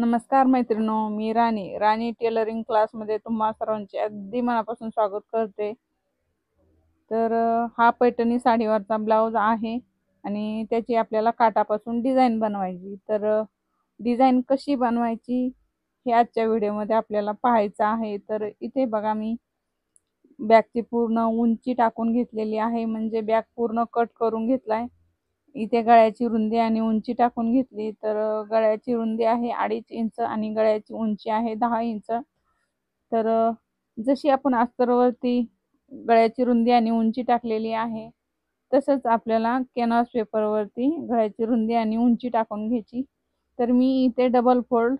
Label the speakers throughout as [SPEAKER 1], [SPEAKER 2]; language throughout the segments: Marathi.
[SPEAKER 1] नमस्कार मैत्रिणो, मी राणी टेलरिंग क्लासमध्ये तुम्हा सर्वांचे अगदी मनापासून स्वागत करते। तर हा पैठणी साडीवरचा ब्लाऊज आहे आणि त्याची आपल्याला काठापासून डिझाइन बनवायची। तर डिझाइन कशी बनवायची हे आजच्या व्हिडिओमध्ये आपल्याला पाहायचं आहे। तर इथे बघा, मी बॅकची पूर्ण उंची टाकून घेतलेली आहे, म्हणजे बॅक पूर्ण कट करून घेतलाय। इथे गळ्याची रुंदी आणि उंची टाकून घेतली। तर गळ्याची रुंदी आहे 2.5 इंच आणि गळ्याची उंची आहे 10 इंच। तर जशी आपण अस्तरवरती गळ्याची रुंदी आणि उंची टाकलेली आहे, तसंच आपल्याला कॅनव्हास पेपरवरती गळ्याची रुंदी आणि उंची टाकून घ्यायची। तर मी इथे डबल फोल्ड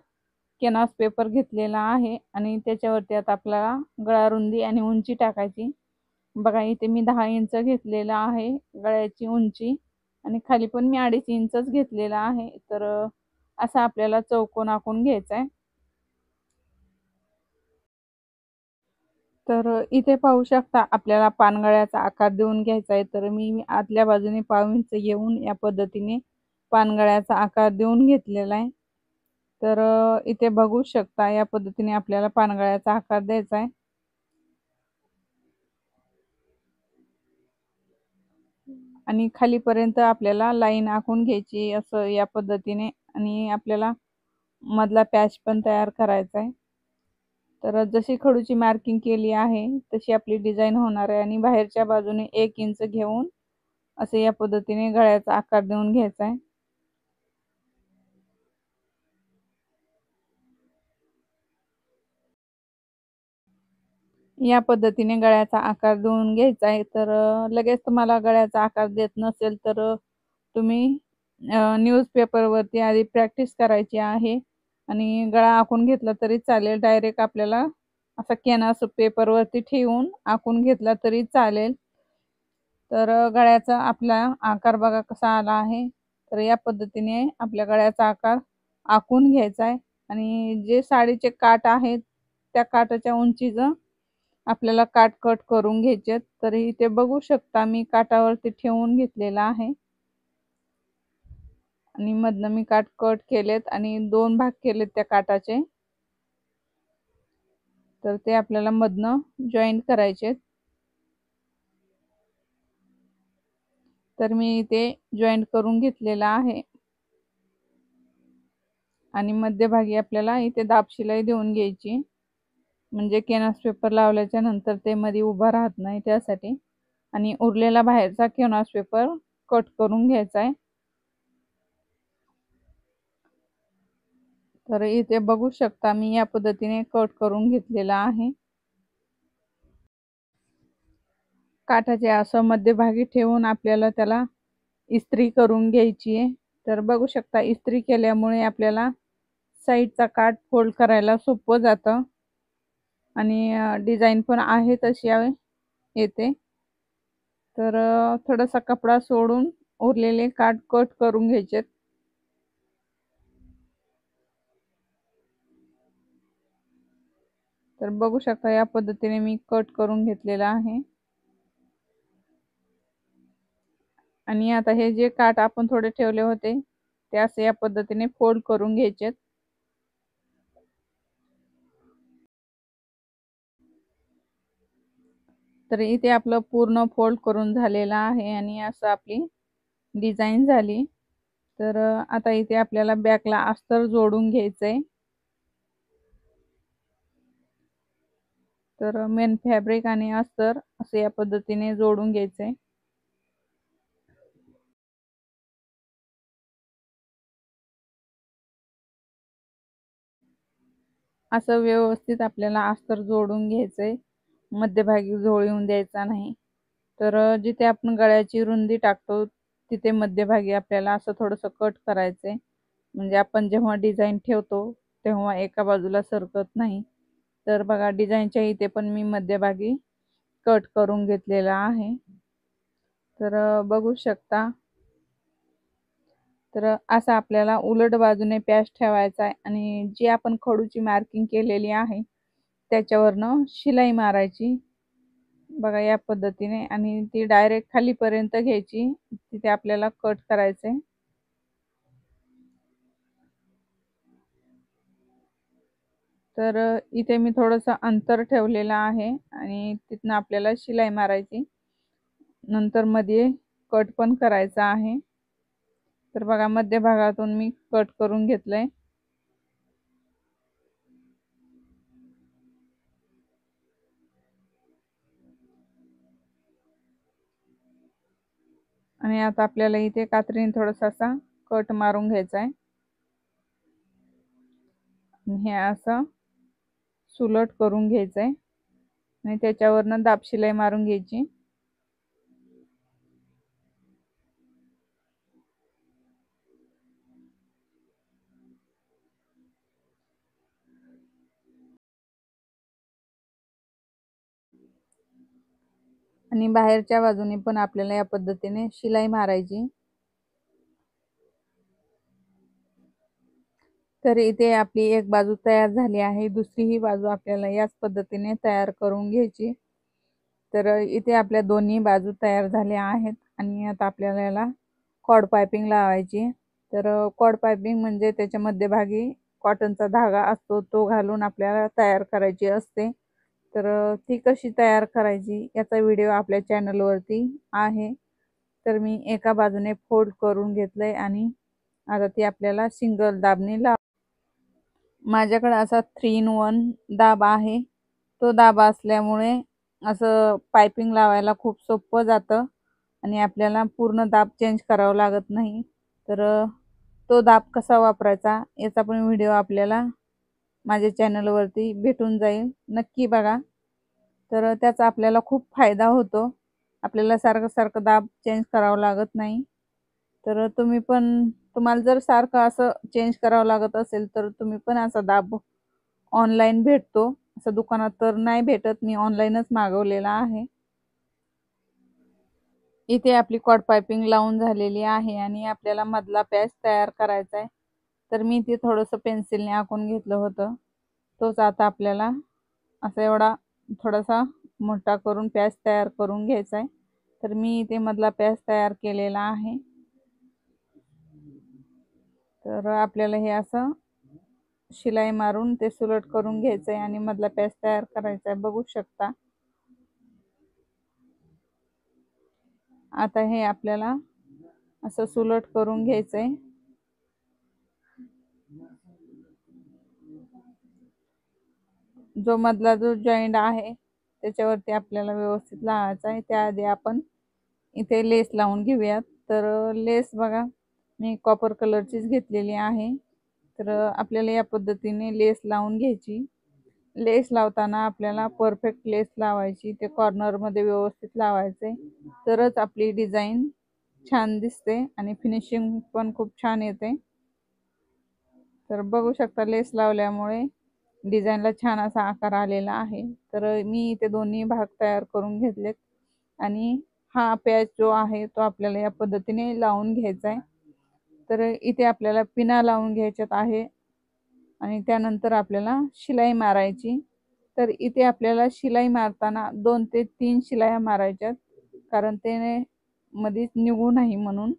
[SPEAKER 1] कॅनव्हास पेपर घेतलेला आहे आणि त्याच्यावरती आता आपल्याला गळा रुंदी आणि उंची टाकायची। बघा, इथे मी 10 इंच घेतलेला आहे गळ्याची उंची आणि खाली पण मी 2.5 इंचच घेतलेला आहे। तर असा आपल्याला चौकोन आखून घ्यायचा आहे। तर इथे पाहू शकता, आपल्याला पानगळ्याचा आकार देऊन घ्यायचा आहे। तर मी आतल्या बाजूने 1.5 इंच घेऊन या पद्धतीने पानगळ्याचा आकार देऊन घेतलेला आहे। तर इथे बघू शकता, या पद्धतीने आपल्याला पानगळ्याचा आकार द्यायचा आहे आणि खालीपर्यंत आपल्याला लाईन आखून घ्यायची असं या पद्धतीने, आणि आपल्याला मधला पॅच पण तयार करायचा आहे। तर जशी खडूची मार्किंग केली आहे तशी आपली डिझाइन होणार आहे आणि बाहेरच्या बाजूने 1 इंच घेऊन असे या पद्धतीने गळ्याचा आकार देऊन घ्यायचा आहे। या पद्धतीने गळ्याचा आकार देऊन घ्यायचा आहे। तर लगेच तुम्हाला गळ्याचा आकार देत नसेल तर तुम्ही न्यूजपेपरवरती आधी प्रॅक्टिस करायची आहे आणि गळा आखून घेतला तरी चालेल। डायरेक्ट आपल्याला असा कॅनव्हास पेपरवरती ठेवून आखून घेतला तरी चालेल। तर गळ्याचा आपला आकार बघा कसा आला आहे। तर या पद्धतीने आपल्या गळ्याचा आकार आखून घ्यायचा आहे आणि जे साडीचे काठ आहेत त्या काठाच्या उंचीचं आपल्याला काठ कट करून घ्यायचे। तर इथे बघू शकता, मी काठावरती ठेवून घेतलेला आहे आणि मधनं मी काठ कट केलेत आणि 2 भाग केलेत त्या काठाचे। तर ते आपल्याला मधनं जॉईंट करायचे। तर मी इथे जॉईंट करून घेतलेला आहे आणि मध्यभागी आपल्याला इथे दाब शिलाई देऊन घ्यायची, म्हणजे कॅनव्हास पेपर लावल्याच्या नंतर ते मध्ये उभा राहत नाही त्यासाठी। आणि उरलेला बाहेरचा कॅनव्हास पेपर कट करून घ्यायचा आहे। तर इथे बघू शकता, मी या पद्धतीने कट करून घेतलेला आहे। काठाचे असं मध्यभागी ठेवून आपल्याला त्याला इस्त्री करून घ्यायची आहे। तर बघू शकता, इस्त्री केल्यामुळे आपल्याला साईडचा काठ फोल्ड करायला सोपं जातं आणि डिझाइन पण आहे तशी येते। तर थोडासा कपडा सोडून उरलेले काठ कट करून घ्यायचे। तर बघू शकता, या पद्धतीने मी कट करून घेतलेला आहे आणि आता हे जे काठ आपण थोडे ठेवले होते ते असे या पद्धतीने फोल्ड करून घ्यायचे। तर इथे आपलं पूर्ण फोल्ड करून झालेला आहे आणि असं आपली डिझाइन झाली। तर आता इथे आपल्याला बॅकला अस्तर जोडून घ्यायचंय। तर मेन फॅब्रिक आणि अस्तर असे या पद्धतीने जोडून घ्यायचंय। असं व्यवस्थित आपल्याला अस्तर जोडून घ्यायचंय, मध्यभागी झोळ येऊन द्यायचा नाही। तर जिथे आपण गळ्याची रुंदी टाकतो तिथे मध्यभागी आपल्याला असं थोडंसं कट करायचंय, म्हणजे आपण जेव्हा डिझाइन ठेवतो तेव्हा एका बाजूला सरकत नाही। तर बघा, डिझाइनच्या इथे पण मी मध्यभागी कट करून घेतलेला आहे। तर बघू शकता, तर असा आपल्याला उलट बाजूने पॅच ठेवायचा आहे आणि जी आपण खडूची मार्किंग केलेली आहे त्याच्यावरनं शिलाई मारायची बघा या पद्धतीने, आणि ती डायरेक्ट खालीपर्यंत घ्यायची, तिथे आपल्याला कट करायचे। तर इथे मी थोडंसं अंतर ठेवलेलं आहे आणि तिथनं आपल्याला शिलाई मारायची, नंतर मध्ये कट पण करायचा आहे। तर बघा मध्यभागातून मी कट करून घेतलंय। आणि आता आपल्याला इथे कात्रीने थोडासा असा कट मारून घ्यायचा आहे। हे असं सुलट करून घ्यायचंय आणि त्याच्यावरनं दाब शिलाई मारून घ्यायची। आणि बाहेरच्या बाजूने पण आपल्याला या पद्धतीने शिलाई मारायची। तर इथे आपली एक बाजू तयार झाली आहे, दुसरी ही बाजू आपल्याला याच पद्धतीने तयार करून घ्यायची। तर इथे आपल्या दोन्ही बाजू तयार झाल्या आहेत आणि आता आपल्याला याला कॉर्ड पायपिंग लावायची। तर कॉर्ड पायपिंग म्हणजे त्याच्या मध्यभागी कॉटनचा धागा असतो, तो घालून आपल्याला तयार करायची असते। तर ती कशी तयार करायची याचा व्हिडिओ आपल्या चॅनलवरती आहे। तर मी एका बाजूने फोल्ड करून घेतलंय आणि आता ती आपल्याला सिंगल दाबने लाव। माझ्याकडे असा 3 in 1 दाब आहे, तो दाब असल्यामुळे असं पायपिंग लावायला खूप सोपं जातं आणि आपल्याला पूर्ण दाब चेंज करावं लागत नाही। तर तो दाब कसा वापरायचा याचा पण व्हिडिओ आपल्याला माझ्या चॅनलवरती भेटून जाईल, नक्की बघा। तर त्याचा आपल्याला खूप फायदा होतो, आपल्याला सारखं सारखं दाब चेंज करावं लागत नाही। तर तुम्ही पण, तुम्हाला जर सारखं असं चेंज करावं लागत असेल तर तुम्ही पण असा दाब ऑनलाईन भेटतो, असं दुकानात तर नाही भेटत, मी ऑनलाईनच मागवलेला आहे। इथे आपली कॉर्ड पायपिंग लावून झालेली आहे आणि आपल्याला मधला पॅच तयार करायचा आहे। तर मी ते थोडंसं पेन्सिलने आखून घेतलं होतं, तोच आता आपल्याला असा एवढा थोडासा मोठा करून पॅच तयार करून घ्यायचा आहे। तर मी इथे मधला पॅच तयार केलेला आहे। तर आपल्याला हे असं शिलाई मारून ते सुलट करून घ्यायचंय आणि मधला पॅच तयार करायचा आहे, बघू शकता। आता हे आपल्याला असं सुलट करून घ्यायचंय। जो मधला जो जॉईंट आहे त्याच्यावरती आपल्याला व्यवस्थित लावायचा आहे। त्याआधी आपण इथे लेस लावून घेऊयात। तर लेस बघा मी कॉपर कलरचीच घेतलेली आहे। तर आपल्याला या पद्धतीने लेस लावून घ्यायची। लेस लावताना आपल्याला परफेक्ट लेस लावायची, ते कॉर्नर मध्ये व्यवस्थित लावायचे, तरच आपली डिझाईन छान दिसते आणि फिनिशिंग पण खूप छान येते। तर बघू शकता लेस लावल्यामुळे डिझाईनला छान असा आकार आलेला आहे। तर मी इथे दोन्ही भाग तयार करून घेतलेत आणि हा पॅच जो आहे तो आपल्याला या पद्धतीने लावून घ्यायचा आहे। तर इथे आपल्याला पिना लावून घ्यायच्यात आहे आणि त्यानंतर आपल्याला शिलाई मारायची। तर इथे आपल्याला शिलाई मारताना 2 ते 3 शिलाया मारायच्यात, कारण ते मध्येच निघू नाही म्हणून।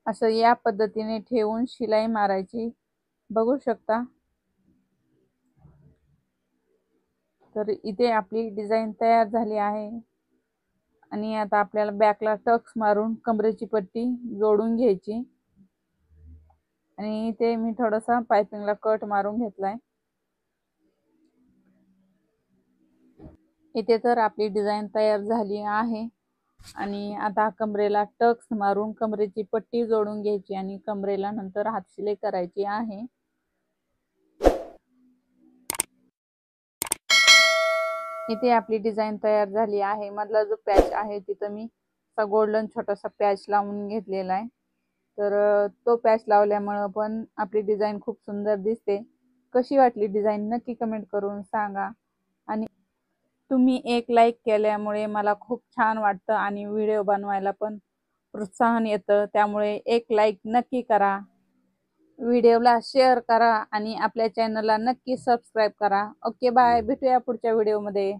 [SPEAKER 1] असं या पद्धतीने ठेवून शिलाई मारायची, बघू शकता। तर इथे आपली डिझाईन तयार झाली आहे आणि आता आपल्याला बॅकला टक्स मारून कमरेची पट्टी जोडून घ्यायची आणि इथे मी थोडासा पायपिंगला कट मारून घेतलाय। इथे तर आपली डिझाईन तयार झाली आहे आणि आता कमरेला टक्स मारून कमरेची पट्टी जोडून घ्यायची आणि कमरेला नंतर हातशिलाई करायची आहे। इथे आपली डिझाईन तयार झाली आहे। मधला जो पॅच आहे तिथं मी असा गोल्डन छोटासा पॅच लावून घेतलेला आहे। तर तो पॅच लावल्यामुळे पण आपली डिझाईन खूप सुंदर दिसते। कशी वाटली डिझाईन नक्की कमेंट करून सांगा आणि तुम्ही एक लाईक केल्यामुळे मला खूप छान वाटतं आणि व्हिडिओ बनवायला पण प्रोत्साहन येतं, त्यामुळे एक लाईक नक्की करा, व्हिडिओला शेअर करा आणि आपल्या चॅनलला नक्की सबस्क्राईब करा। ओके बाय, भेटूया पुढच्या व्हिडिओमध्ये।